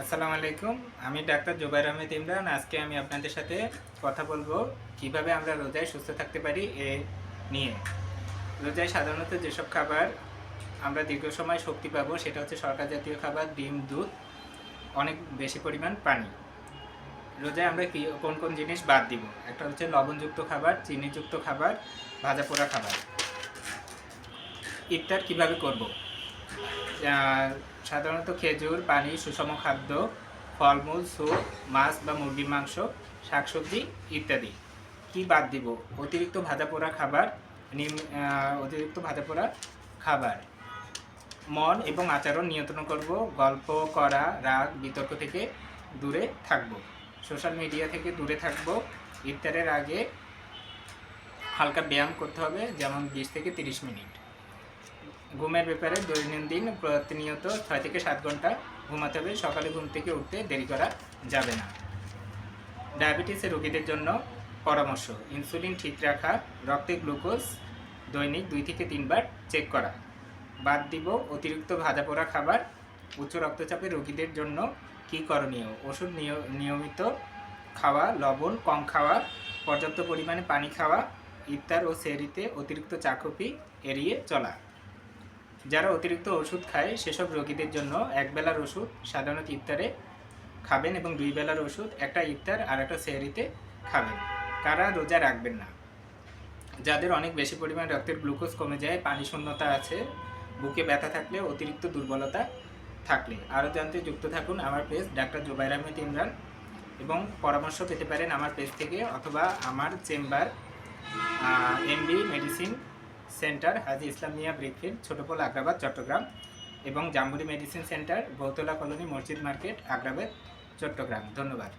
আসসালামু আলাইকুম। আমি ডাক্তার জুবাইর আহমেদ ইমরান। আজকে আমি আপনাদের সাথে কথা বলবো কিভাবে আমরা রোজায় সুস্থ থাকতে পারি নিয়ে। রোজায় সাধারণত যেসব খাবার আমরা দীর্ঘ সময় শক্তি পাবো সেটা হচ্ছে শর্করা জাতীয় খাবার, ডিম, দুধ, অনেক বেশি পরিমাণ পানি। রোজায় আমরা কোন কোন জিনিস বাদ দিব? একটা হচ্ছে লবণযুক্ত খাবার, চিনিযুক্ত খাবার, ভাজা পোড়া খাবার। ইফতার কিভাবে করব? সাধারণত খেজুর, পানি, সুষম খাদ্য, ফলমূল, স্যুপ, মাছ বা মুরগির মাংস, শাকসবজি ইত্যাদি। কি বাদ দিব? অতিরিক্ত ভাজাপোড়া খাবার, অতিরিক্ত ভাজাপোড়া খাবার। মন এবং আচরণ নিয়ন্ত্রণ করব, গল্প করা, রাগ, বিতর্ক থেকে দূরে থাকব, সোশ্যাল মিডিয়া থেকে দূরে থাকব। ইফতারের আগে হালকা ব্যায়াম করতে হবে, যেমন 20 থেকে 30 মিনিট। ঘুমের ব্যাপারে দৈনন্দিন প্রতিনিয়ত 6 থেকে 7 ঘন্টা ঘুমাতে হবে। সকালে ঘুম থেকে উঠতে দেরি করা যাবে না। ডায়াবেটিসের রোগীদের জন্য পরামর্শ: ইনসুলিন ঠিক রাখা, রক্তে গ্লুকোজ দৈনিক 2 থেকে 3 বার চেক করা। বাদ দিব অতিরিক্ত ভাজাপোড়া খাবার। উচ্চ রক্তচাপের রোগীদের জন্য কী করণীয়? ওষুধ নিয়মিত খাওয়া, লবণ কম খাওয়া, পর্যাপ্ত পরিমাণে পানি খাওয়া, ইফতার ও সেহরিতে অতিরিক্ত চা কফি এড়িয়ে চলা। যারা অতিরিক্ত ওষুধ খায় সেসব রোগীদের জন্য একবেলার ওষুধ সাধারণত ইফতারে খাবেন এবং 2 বেলার ওষুধ একটা ইফতার আর একটা সেহরিতে খাবেন। কারা রোজা রাখবেন না? যাদের অনেক বেশি পরিমাণ রক্তের গ্লুকোজ কমে যায়, পানি শূন্যতা আছে, বুকে ব্যথা থাকলে, অতিরিক্ত দুর্বলতা থাকলে। আরও জানতে যুক্ত থাকুন আমার পেজ ডাক্তার জুবাইর আহমেদ ইমরান, এবং পরামর্শ পেতে পারেন আমার পেজ থেকে অথবা আমার চেম্বার এমবি মেডিসিন সেন্টার, হাজি ইসলাম মিয়া ব্রিকফিল্ড, ছোটপোল, আগ্রাবাদ, চট্টগ্রাম, এবং জাম্বুরি মেডিসিন সেন্টার, বহুতলা কলোনি, মসজিদ মার্কেট, আগ্রাবাদ, চট্টগ্রাম। ধন্যবাদ।